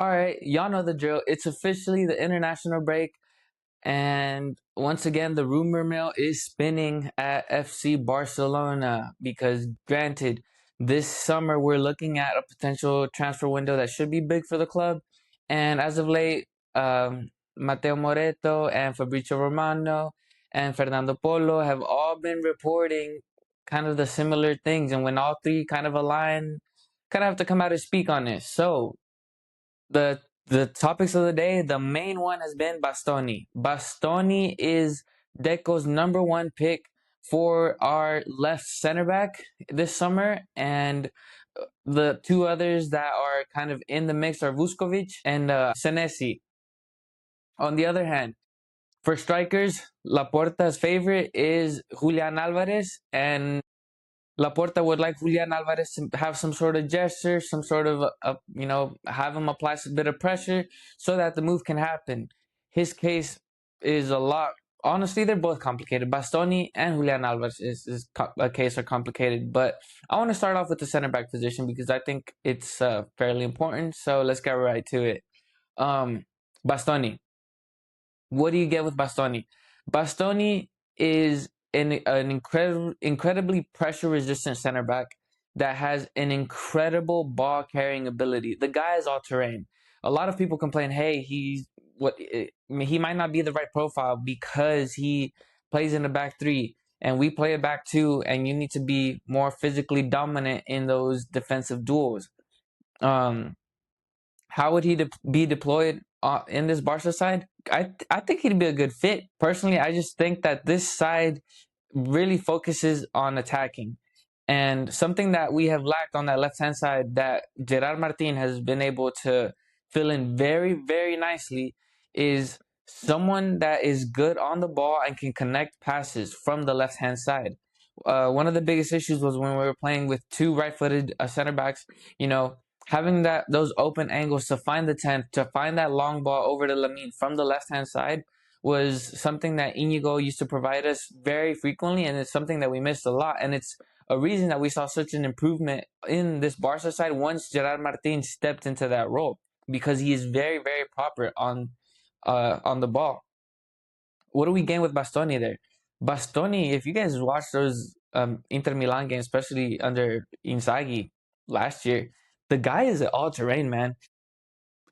All right, y'all know the drill. It's officially the international break, and once again, the rumor mill is spinning at FC Barcelona because, granted, this summer we're looking at a potential transfer window that should be big for the club. And as of late, Mateo Moreto and Fabrizio Romano and Fernando Polo have all been reporting kind of the similar things. And when all three kind of align, kind of have to come out and speak on this. So, the topics of the day, the main one has been Bastoni. Bastoni is Deco's number one pick for our left center back this summer, and the two others that are kind of in the mix are Vuskovic and Senesi. On the other hand, for strikers, Laporta's favorite is Julian Alvarez, and Laporta would like Julian Alvarez to have some sort of gesture, some sort of, have him apply a bit of pressure so that the move can happen. His case is a lot. Honestly, they're both complicated. Bastoni and Julian Alvarez a case are complicated. But I want to start off with the center back position because I think it's fairly important. So let's get right to it. Bastoni. What do you get with Bastoni? Bastoni is an incredibly pressure resistant center back that has an incredible ball carrying ability. The guy is all terrain. A lot of people complain, hey, he might not be the right profile because he plays in the back three and we play a back two, and you need to be more physically dominant in those defensive duels. Um, how would he be deployed in this Barca side? I think he'd be a good fit. Personally, I just think that this side really focuses on attacking. And something that we have lacked on that left hand side that Gerard Martin has been able to fill in very, very nicely is someone that is good on the ball and can connect passes from the left hand side. One of the biggest issues was when we were playing with two right-footed center backs. You know, having those open angles to find the 10th, to find that long ball over to Lamine from the left-hand side was something that Inigo used to provide us very frequently, and it's something that we missed a lot. And it's a reason that we saw such an improvement in this Barca side once Gerard Martin stepped into that role, because he is very, very proper on the ball. What do we gain with Bastoni there? Bastoni, if you guys watch those Inter Milan games, especially under Inzaghi last year, the guy is an all-terrain man.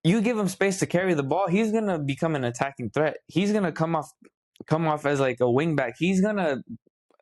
You give him space to carry the ball, he's gonna become an attacking threat. He's gonna come off as like a wingback. He's gonna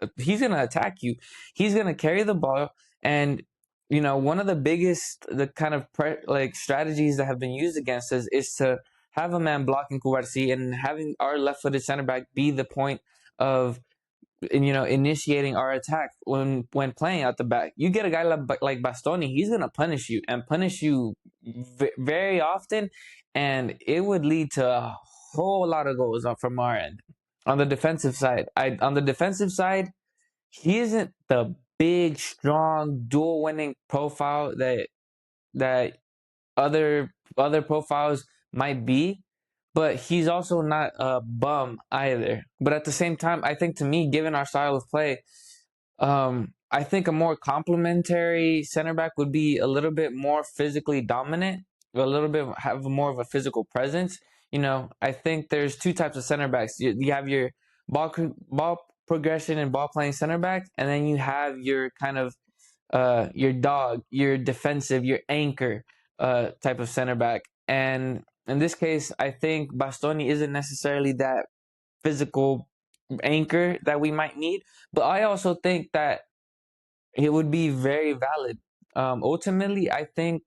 attack you. He's gonna carry the ball, and one of the biggest the kind of like strategies that have been used against us is to have a man blocking Kubarsi and having our left-footed center back be the point of initiating our attack when playing out the back. You get a guy like Bastoni, he's gonna punish you and punish you very often, and it would lead to a whole lot of goals from our end. On the defensive side, he isn't the big, strong, dual-winning profile that other profiles might be, but he's also not a bum either. But at the same time, I think, to me, given our style of play, I think a more complementary center back would be a little bit more physically dominant, a little bit have more of a physical presence. I think there's two types of center backs. You have your ball progression and ball playing center back, and then you have your kind of your dog, your defensive, your anchor type of center back. And in this case, I think Bastoni isn't necessarily that physical anchor that we might need, but I also think that it would be very valid. Ultimately, I think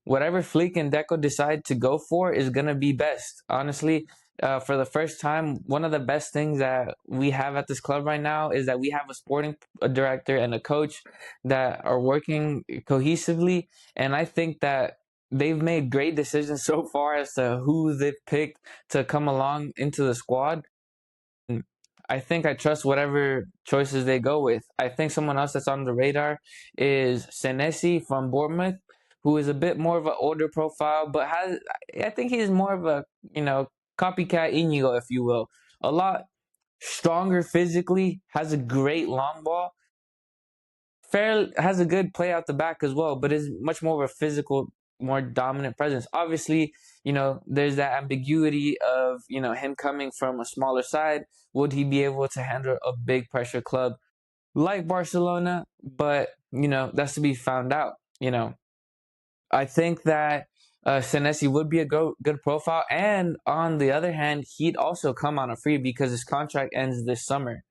whatever Flick and Deco decide to go for is gonna be best. Honestly, for the first time, one of the best things that we have at this club right now is that we have a sporting director and a coach that are working cohesively, and I think that they've made great decisions so far as to who they've picked to come along into the squad. I think I trust whatever choices they go with. I think someone else that's on the radar is Senesi from Bournemouth, who is a bit more of an older profile, but I think he's more of a, copycat Inigo, if you will. A lot stronger physically, has a great long ball, has a good play out the back as well, but is much more of a physical more dominant presence. Obviously, there's that ambiguity of, him coming from a smaller side. Would he be able to handle a big pressure club like Barcelona? But, that's to be found out. I think that Senesi would be a good profile. And on the other hand, he'd also come on a free because his contract ends this summer.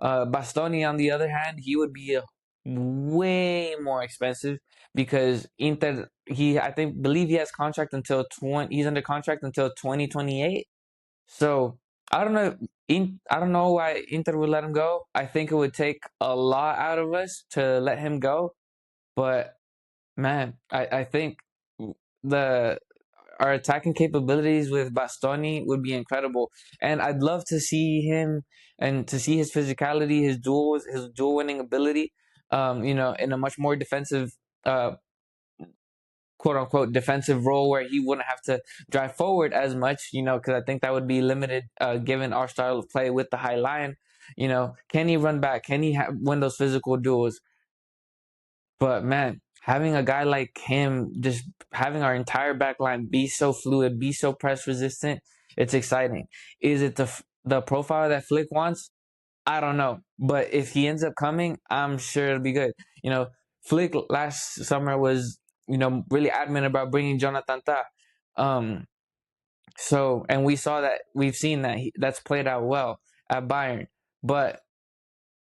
Bastoni, on the other hand, he would be way more expensive because Inter. I think believe he has contract until 20. He's under contract until 2028. So I don't know. I don't know why Inter would let him go. I think it would take a lot out of us to let him go. But man, I think the our attacking capabilities with Bastoni would be incredible, and I'd love to see him and to see his physicality, his dual winning ability. In a much more defensive, quote unquote, defensive role where he wouldn't have to drive forward as much. Because I think that would be limited given our style of play with the high line. Can he run back? Can he win those physical duels? But man, having a guy like him, just having our entire back line be so fluid, be so press resistant, it's exciting. Is it the profile that Flick wants? I don't know. But if he ends up coming, I'm sure it'll be good. Flick last summer was, really adamant about bringing Jonathan Tah. Um, and we've seen that that's played out well at Bayern. But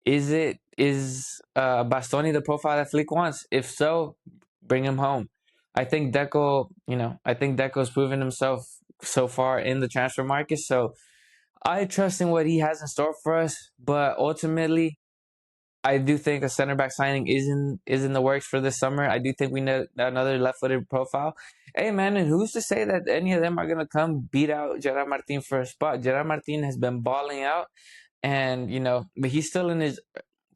is Bastoni the profile that Flick wants? If so, bring him home. I think Deco's proven himself so far in the transfer market. So I trust in what he has in store for us. But ultimately, I do think a center back signing is in the works for this summer. I do think we need another left-footed profile. Hey man, and who's to say that any of them are gonna come beat out Gerard Martin for a spot? Gerard Martin has been balling out, and but he's still in his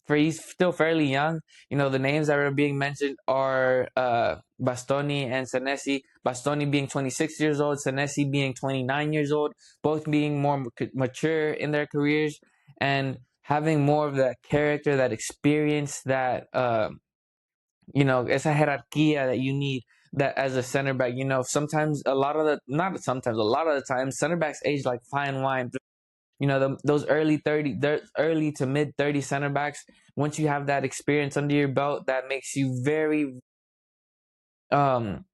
he's still fairly young. The names that are being mentioned are Bastoni and Senesi. Bastoni being 26 years old, Senesi being 29 years old, both being more mature in their careers and having more of that character, that experience, that esa jerarquía that you need that as a center back. Sometimes a lot of the not sometimes a lot of the time center backs age like fine wine. Those early to mid 30 center backs, once you have that experience under your belt, that makes you very um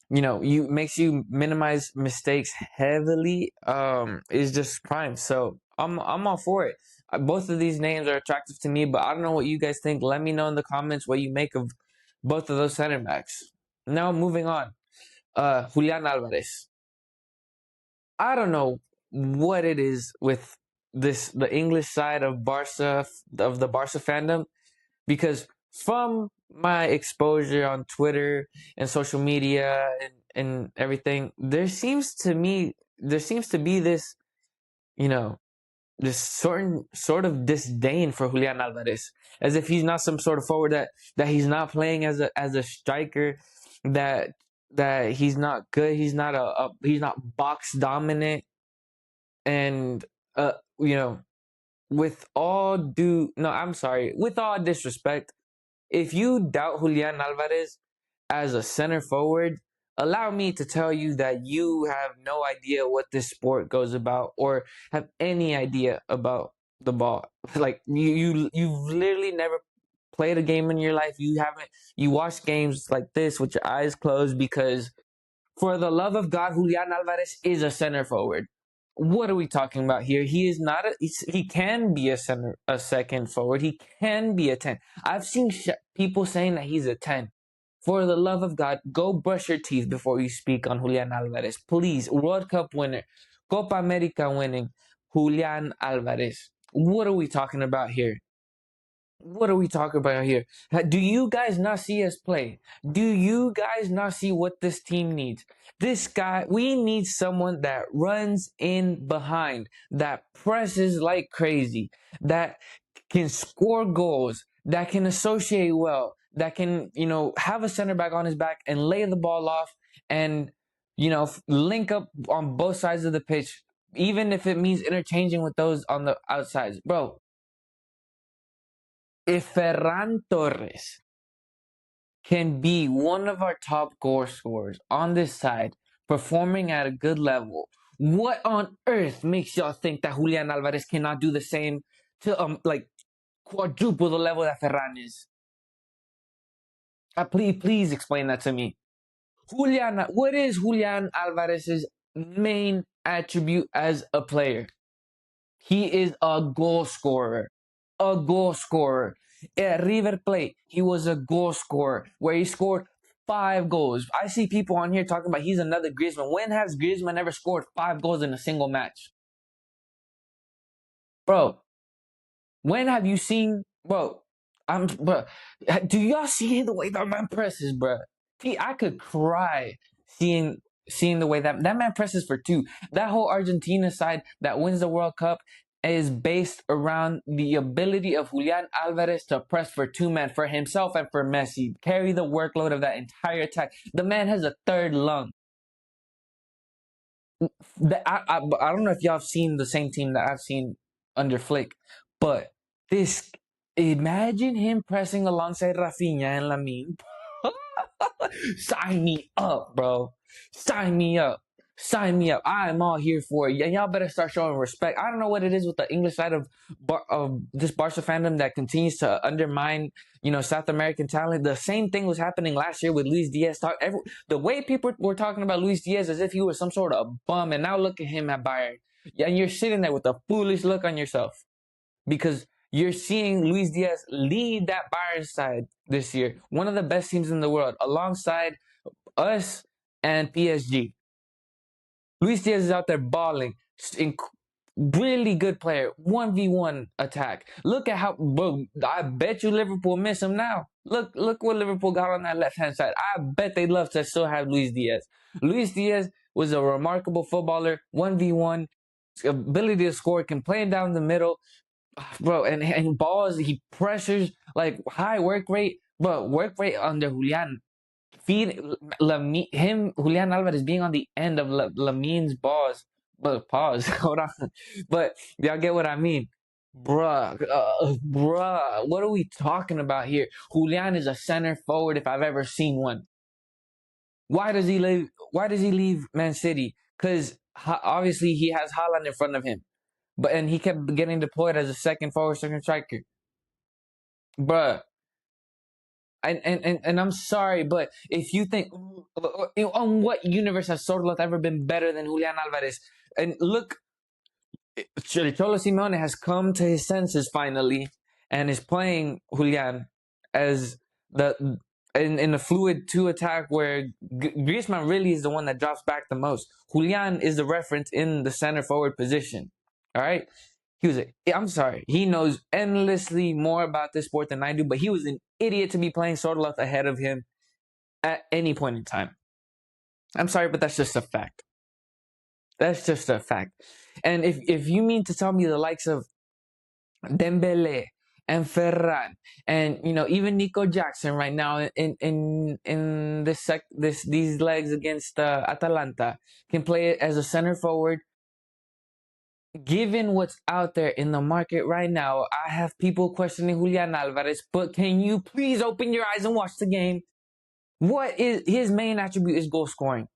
you makes you minimize mistakes heavily, is just prime. So I'm all for it. Both of these names are attractive to me, but I don't know what you guys think. Let me know in the comments what you make of both of those center backs. Now moving on, Julian Alvarez. I don't know what it is with the English side of the Barca fandom, because from my exposure on Twitter and social media and everything, there seems to be this, you know, this sort of disdain for Julian Alvarez, as if he's not some sort of forward, that he's not playing as a striker, that he's not good, he's not box dominant, and uh you know with all disrespect, if you doubt Julian Alvarez as a center forward, allow me to tell you that you have no idea what this sport goes about or have any idea about the ball. Like you've literally never played a game in your life. You watch games like this with your eyes closed because, for the love of God, Julian Alvarez is a center forward. What are we talking about here? He is not he can be a second forward. He can be a 10. I've seen people saying that he's a 10. For the love of God, go brush your teeth before you speak on Julian Alvarez. Please, World Cup winner, Copa America winning Julian Alvarez. What are we talking about here? What are we talking about here? Do you guys not see us play? Do you guys not see what this team needs? This guy, we need someone that runs in behind, that presses like crazy, that can score goals, that can associate well, that can, have a center back on his back and lay the ball off and, link up on both sides of the pitch, even if it means interchanging with those on the outsides. Bro, if Ferran Torres can be one of our top goal scorers on this side, performing at a good level, what on earth makes y'all think that Julian Alvarez cannot do the same to like quadruple the level that Ferran is? Please explain that to me. What is Julian Alvarez's main attribute as a player? He is a goal scorer. A goal scorer. At River Plate, he was a goal scorer where he scored 5 goals. I see people on here talking about he's another Griezmann. When has Griezmann ever scored 5 goals in a single match? Bro, when have you seen, bro? Bro. Do y'all see the way that man presses, bro? I could cry seeing seeing the way that man presses for two. That whole Argentina side that wins the World Cup is based around the ability of Julian Alvarez to press for two men, for himself and for Messi, carry the workload of that entire attack. The man has a third lung. I don't know if y'all have seen the same team that I've seen under Flick, but this imagine him pressing alongside Rafinha and Lamine. Sign me up, bro. Sign me up. Sign me up. I'm all here for it. Y'all better start showing respect. I don't know what it is with the English side of this Barca fandom that continues to undermine, South American talent. The same thing was happening last year with Luis Diaz. The way people were talking about Luis Diaz as if he was some sort of bum, and now look at him at Bayern. Yeah, and you're sitting there with a foolish look on yourself because you're seeing Luis Diaz lead that Bayern side this year, one of the best teams in the world, alongside us and PSG. Luis Diaz is out there balling. Really good player. 1v1 attack. Look at how, bro, I bet you Liverpool miss him now. Look what Liverpool got on that left-hand side. I bet they'd love to still have Luis Diaz. Luis Diaz was a remarkable footballer. 1v1. Ability to score. Can play it down the middle. Bro, and balls, he pressures, like high work rate. But work rate under Julian Julian Alvarez being on the end of Lamine's balls. But pause, hold on. But y'all get what I mean, bruh. What are we talking about here? Julian is a center forward if I've ever seen one. Why does he leave? Why does he leave Man City? Because obviously he has Haaland in front of him, and he kept getting deployed as a second forward, second striker, bruh. And I'm sorry, but if you think on what universe has Sorloth ever been better than Julian Alvarez? And look, Cholo Simeone has come to his senses finally and is playing Julian as the in a fluid two attack where Griezmann really is the one that drops back the most. Julian is the reference in the center forward position. All right. I'm sorry, he knows endlessly more about this sport than I do, but he was an idiot to be playing Sorloth ahead of him at any point in time. I'm sorry, but that's just a fact. That's just a fact. And if you mean to tell me the likes of Dembele and Ferran and even Nico Jackson right now in these legs against Atalanta can play as a center forward. Given what's out there in the market right now, I have people questioning Julian Alvarez, but can you please open your eyes and watch the game? What is his main attribute is goal scoring.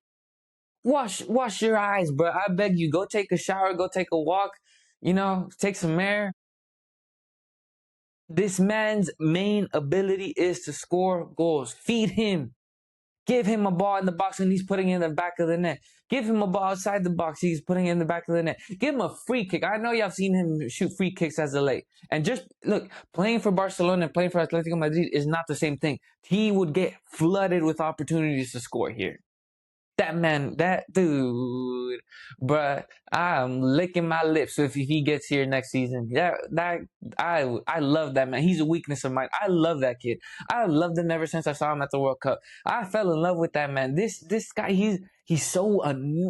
Wash your eyes, bro. I beg you, go take a shower, go take a walk, take some air. This man's main ability is to score goals. Feed him. Give him a ball in the box and he's putting it in the back of the net. Give him a ball outside the box, he's putting it in the back of the net. Give him a free kick. I know y'all seen him shoot free kicks as of late. And just look, playing for Barcelona and playing for Atletico Madrid is not the same thing. He would get flooded with opportunities to score here. That dude, bruh, I'm licking my lips if he gets here next season. I love that man. He's a weakness of mine. I love that kid. I loved him ever since I saw him at the World Cup. I fell in love with that man. This guy, he's so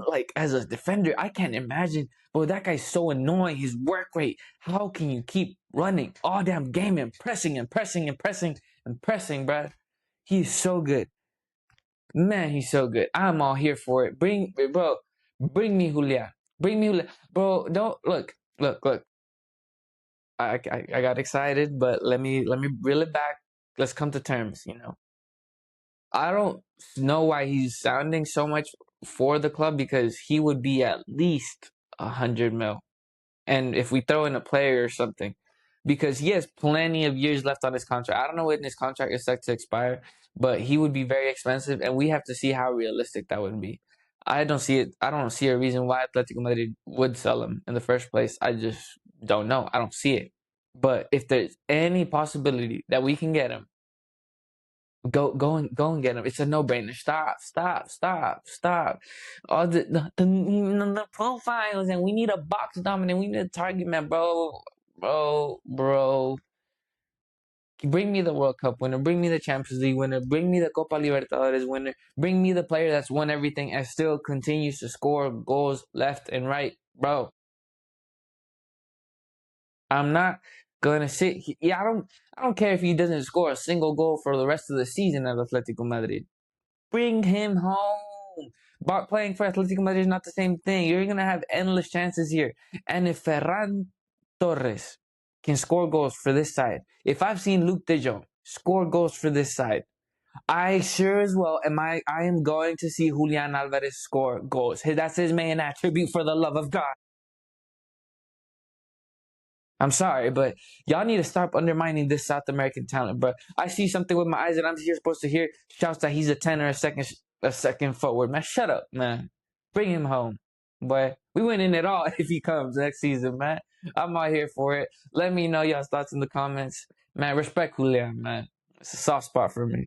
like as a defender, I can't imagine. But that guy's so annoying. His work rate. How can you keep running all damn game and pressing and pressing and pressing and pressing, bruh? He's so good. Man, he's so good. I'm all here for it. Bring me Julia. Bring me Julia. Bro, don't look. I got excited, but let me reel it back. Let's come to terms, I don't know why he's sounding so much for the club because he would be at least 100 mil. And if we throw in a player or something, because he has plenty of years left on his contract. I don't know when his contract is set to expire, but he would be very expensive, and we have to see how realistic that would be. I don't see it. I don't see a reason why Atletico Madrid would sell him in the first place. I just don't know. I don't see it. But if there's any possibility that we can get him, go and get him. It's a no brainer. Stop. All the profiles, and we need a box dominant. We need a target man, bro. Bring me the World Cup winner. Bring me the Champions League winner. Bring me the Copa Libertadores winner. Bring me the player that's won everything and still continues to score goals left and right, bro. I'm not gonna sit. Yeah, I don't care if he doesn't score a single goal for the rest of the season at Atletico Madrid. Bring him home. But playing for Atletico Madrid is not the same thing. You're gonna have endless chances here. And if Ferran Torres can score goals for this side, if I've seen Luke De Jong score goals for this side, I sure as well I am going to see Julian Alvarez score goals. That's his main attribute, for the love of God. I'm sorry, but y'all need to stop undermining this South American talent, bro. I see something with my eyes and I'm here supposed to hear shouts that he's a 10 or a second forward. Man, shut up, man. Bring him home. Boy, we winning it all if he comes next season, man. I'm out here for it. Let me know y'all's thoughts in the comments. Man, respect Julian, man. It's a soft spot for me.